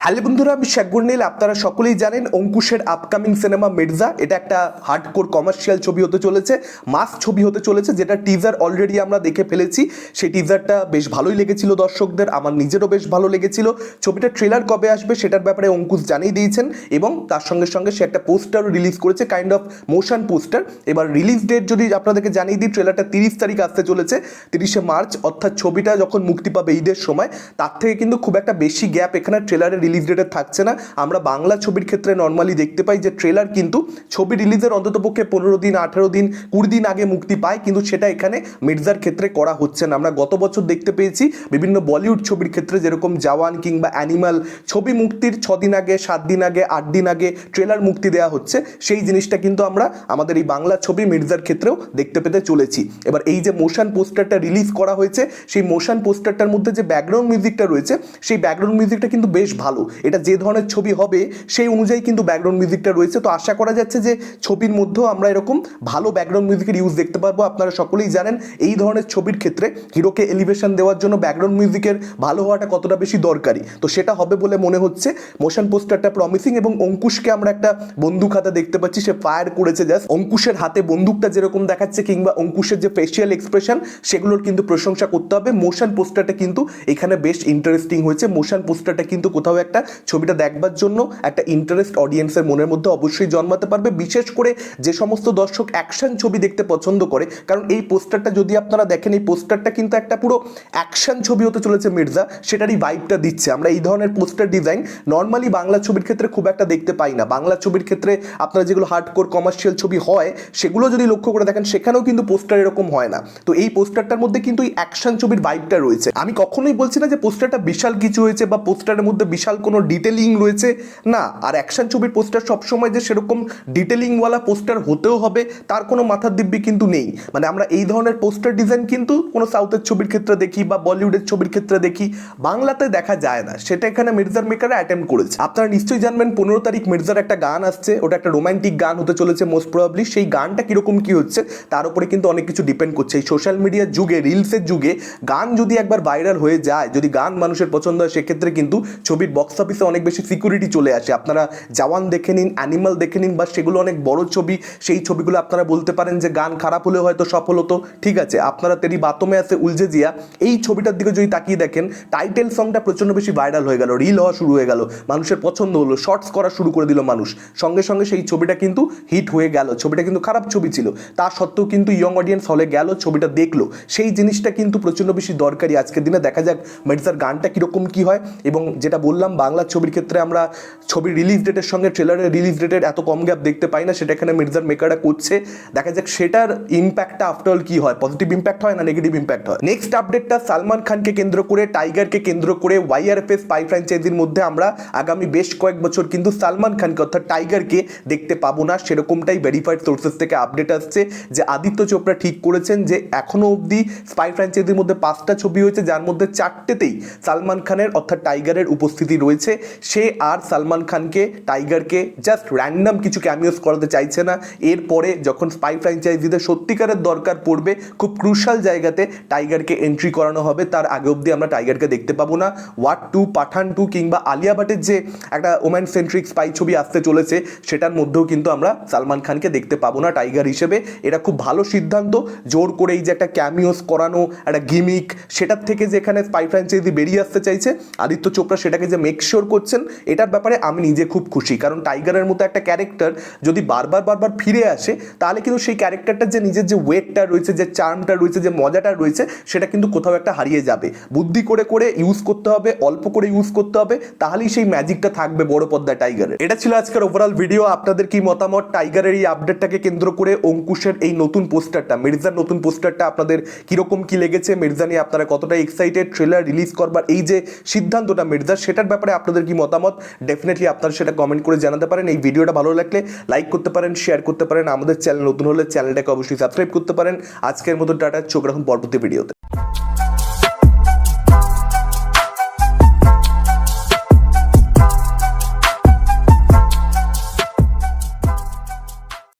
Hello বন্ধুরা, আমি শেখর নীল। আপনারা সকলেই জানেন অঙ্কুশের আপকামিং সিনেমা মির্জা, এটা একটা হার্ডকোর কমার্শিয়াল ছবি হতে চলেছে, মাস ছবি হতে চলেছে, যেটা টিজার অলরেডি আমরা দেখে ফেলেছি। সেই টিজারটা বেশ ভালোই লেগেছিল দর্শকদের, আমার নিজেরও বেশ ভালো লেগেছিল। ছবিটার ট্রেলার কবে আসবে সেটার ব্যাপারে অঙ্কুশ জানিয়ে দিয়েছেন এবং তার সঙ্গে সঙ্গে সে একটা পোস্টারও রিলিজ করেছে, কাইন্ড অফ মোশন পোস্টার। এবার রিলিজ ডেট যদি আপনাদেরকে জানিয়ে দিই, ট্রেলারটা 30 তারিখ আসতে চলেছে, 30শে মার্চ, অর্থাৎ ছবিটা যখন মুক্তি পাবে ঈদের সময়। তার থেকে কিন্তু খুব একটা বেশি গ্যাপ এখানে ট্রেলারের রিলিজ ডেটে থাকছে না। আমরা বাংলা ছবির ক্ষেত্রে নর্মালি দেখতে পাই যে ট্রেলার কিন্তু ছবি রিলিজের অন্ততপক্ষে 15 দিন, 18 দিন, 20 দিন আগে মুক্তি পায়, কিন্তু সেটা এখানে মির্জার ক্ষেত্রে করা হচ্ছে না। আমরা গত বছর দেখতে পেয়েছি বিভিন্ন বলিউড ছবির ক্ষেত্রে, যেরকম জওয়ান কিংবা অ্যানিমাল, ছবি মুক্তির 6 দিন আগে, 7 দিন আগে, 8 দিন আগে ট্রেলার মুক্তি দেওয়া হচ্ছে। সেই জিনিসটা কিন্তু আমরা আমাদের এই বাংলা ছবি মির্জার ক্ষেত্রেও দেখতে পেতে চলেছি। এবার এই যে মোশন পোস্টারটা রিলিজ করা হয়েছে, সেই মোশন পোস্টারটার মধ্যে যে ব্যাকগ্রাউন্ড মিউজিকটা রয়েছে, সেই ব্যাকগ্রাউন্ড মিউজিকটা কিন্তু বেশ ভালো। এটা যে ধরনের ছবি হবে সেই অনুযায়ী কিন্তু ব্যাকগ্রাউন্ড মিউজিকটা রয়েছে। তো আশা করা যাচ্ছে যে ছবির মধ্যেও আমরা এরকম ভালো ব্যাকগ্রাউন্ড মিউজিকের ইউজ দেখতে পারবো। আপনারা সকলেই জানেন এই ধরনের ছবির ক্ষেত্রে হিরোকে এলিভেশন দেওয়ার জন্য ব্যাকগ্রাউন্ড মিউজিকের ভালো হওয়াটা কতটা বেশি দরকারি। তো সেটা হবে বলে মনে হচ্ছে। মোশন পোস্টারটা প্রমিসিং এবং অঙ্কুশকে আমরা একটা বন্দুক হাতে দেখতে পাচ্ছি, সে ফায়ার করেছে জাস্ট। অঙ্কুশের হাতে বন্দুকটা যেরকম দেখাচ্ছে কিংবা অঙ্কুশের যে ফেসিয়াল এক্সপ্রেশন, সেগুলোর কিন্তু প্রশংসা করতে হবে। মোশন পোস্টারটা কিন্তু এখানে বেশ ইন্টারেস্টিং হয়েছে। মোশন পোস্টারটা কিন্তু কোথাও একটা ছবিটা দেখবার জন্য একটা ইন্টারেস্ট অডিয়েন্সের মনের মধ্যে অবশ্যই জন্মাতে পারবে, বিশেষ করে যে সমস্ত দর্শক অ্যাকশন ছবি দেখতে পছন্দ করে। কারণ এই পোস্টারটা যদি আপনারা দেখেন, এই পোস্টারটা কিন্তু একটা পুরো অ্যাকশন ছবি হতে চলেছে মির্জা, সেটারই ভাইবটা দিচ্ছে। আমরা এই ধরনের পোস্টার ডিজাইন নর্মালি বাংলা ছবির ক্ষেত্রে খুব একটা দেখতে পাই না। বাংলা ছবির ক্ষেত্রে আপনারা যেগুলো হার্ডকোর কমার্শিয়াল ছবি হয়, সেগুলো যদি লক্ষ্য করে দেখেন, সেখানেও কিন্তু পোস্টার এরকম হয় না। তো এই পোস্টারটার মধ্যে কিন্তু এই অ্যাকশন ছবির ভাইবটা রয়েছে। আমি কখনোই বলছি না যে পোস্টারটা বিশাল কিছু হয়েছে বা পোস্টারের মধ্যে বিশাল কোনো ডিটেলিং রয়েছে, না। আর অ্যাকশন ছবির পোস্টার সবসময় যে সেরকম ডিটেলিংওয়ালা পোস্টার হতেও হবে তার কোনো মাথার দিব্যি কিন্তু নেই। মানে আমরা এই ধরনের পোস্টার ডিজাইন কিন্তু কোনো সাউথের ছবির ক্ষেত্রে দেখি বা বলিউডের ছবির ক্ষেত্রে দেখি, বাংলাতে দেখা যায় না। সেটা এখানে মির্জার মেকাররা অ্যাটেম্প করেছে। আপনারা নিশ্চয়ই জানবেন 15 তারিখ মির্জার একটা গান আসছে, ওটা একটা রোমান্টিক গান হতে চলেছে মোস্ট প্রবাবলি। সেই গানটা কীরকম কী হচ্ছে তার উপরে কিন্তু অনেক কিছু ডিপেন্ড করছে। এই সোশ্যাল মিডিয়ার যুগে, রিলসের যুগে গান যদি একবার ভাইরাল হয়ে যায়, যদি গান মানুষের পছন্দ হয়, সেক্ষেত্রে কিন্তু ছবির বক্স অফিসে অনেক বেশি সিকিউরিটি চলে আসে। আপনারা জওয়ান দেখে নিন, অ্যানিমাল দেখে নিন, বা সেগুলো অনেক বড় ছবি। সেই ছবিগুলো আপনারা বলতে পারেন যে গান খারাপ হলেও হয়তো সফল হতো, ঠিক আছে। আপনারা তেরি বাতমে আছে উলঝে জিয়া, এই ছবিটার দিকে যদি তাকিয়ে দেখেন, টাইটেল সংটা প্রচণ্ড বেশি ভাইরাল হয়ে গেল, রিল হওয়া শুরু হয়ে গেল, মানুষের পছন্দ হলো, শর্টস করা শুরু করে দিল মানুষ। সঙ্গে সঙ্গে সেই ছবিটা কিন্তু হিট হয়ে গেল। ছবিটা কিন্তু খারাপ ছবি ছিল, তা সত্ত্বেও কিন্তু ইয়ং অডিয়েন্স হলে গেল, ছবিটা দেখলো। সেই জিনিসটা কিন্তু প্রচণ্ড বেশি দরকারি আজকের দিনে। দেখা যাক মির্জার গানটা কীরকম কী হয়। এবং যেটা বললাম, বাংলা ছবির ক্ষেত্রে আমরা ছবির রিলিজ ডেটের সঙ্গে ট্রেলারের রিলিজ ডেটের এত কম গ্যাপ দেখতে পাই না, সেটা এখানে মির্জার মেকাররা করছে। দেখা যাক সেটার ইম্প্যাক্টটা আফটারঅল কি হয়, পজিটিভ ইম্প্যাক্ট হয় না নেগেটিভ ইম্প্যাক্ট হয়। নেক্সট আপডেটটা সালমান খানকে কেন্দ্র করে, টাইগারকে কেন্দ্র করে ওয়াইআরএফএস স্পাই ফ্র্যাঞ্চাইজির মধ্যে আমরা আগামী বেশ কয়েক বছর কিন্তু সালমান খানকে অর্থাৎ টাইগারকে দেখতে পাবো না, সেরকমটাই ভেরিফাইড সোর্সেস থেকে আপডেট আসছে। যে আদিত্য চোপড়া ঠিক করেছেন যে এখনো অবধি স্পাই ফ্র্যাঞ্চাইজির মধ্যে 5টা ছবি হয়েছে, যার মধ্যে 4টেতেই সালমান খানের অর্থাৎ টাইগারের উপস্থিতি রয়েছে। সে আর সালমান খানকে, টাইগারকে জাস্ট র্যান্ডাম কিছু ক্যামিওস করাতে চাইছে না। এরপরে যখন স্পাই ফ্র্যাঞ্চাইজিতে সত্যিকারের দরকার পড়বে, খুব ক্রুশাল জায়গাতে টাইগারকে এন্ট্রি করানো হবে, তার আগে অবধি আমরা টাইগারকে দেখতে পাবো না। ওয়াট 2, পাঠান 2 কিংবা আলিয়া ভাটের যে একটা ওম্যান সেন্ট্রিক স্পাই ছবি আসতে চলেছে, সেটার মধ্যেও কিন্তু আমরা সালমান খানকে দেখতে পাবো না টাইগার হিসেবে। এটা খুব ভালো সিদ্ধান্ত। জোর করে এই যে একটা ক্যামিওস করানো, একটা গিমিক, সেটার থেকে যে এখানে স্পাই ফ্র্যাঞ্চাইজি বেরিয়ে আসতে চাইছে আদিত্য চোপড়া, সেটাকে যে মেক শিওর করছেন, এটার ব্যাপারে আমি নিজে খুব খুশি। কারণ টাইগারের মতো একটা ক্যারেক্টার যদি বারবার ফিরে আসে, তাহলে কিন্তু সেই ক্যারেক্টারটার যে নিজের যে ওয়েটটা রয়েছে, যে চার্মটা রয়েছে, যে মজাটা রয়েছে, সেটা কিন্তু কোথাও একটা হারিয়ে যাবে। বুদ্ধি করে করে ইউজ করতে হবে, অল্প করে ইউজ করতে হবে, তাহলেই সেই ম্যাজিকটা থাকবে বড় পর্দায় টাইগারের। এটা ছিল আজকের ওভারঅল ভিডিও। আপনাদের কি মতামত টাইগারের এই আপডেটটাকে কেন্দ্র করে? অঙ্কুশের এই নতুন পোস্টারটা, মির্জার নতুন পোস্টারটা আপনাদের কিরকম কি লেগেছে? মির্জা নিয়ে আপনারা কতটা এক্সাইটেড? ট্রেলার রিলিজ করবার এই যে সিদ্ধান্তটা মির্জার, সেটার ব্যাপারে আপনাদের কি মতামত? ডেফিনেটলি আপনারা সেটা কমেন্ট করে জানাতে পারেন। এই ভিডিওটা ভালো লাগলে লাইক করতে পারেন, শেয়ার করতে পারেন। আমাদের চ্যানেল নতুন হলে চ্যানেলটাকে অবশ্যই সাবস্ক্রাইব করতে পারেন। আজকের মতো টাটা, চোখ রাখুন পরবর্তী ভিডিওতে।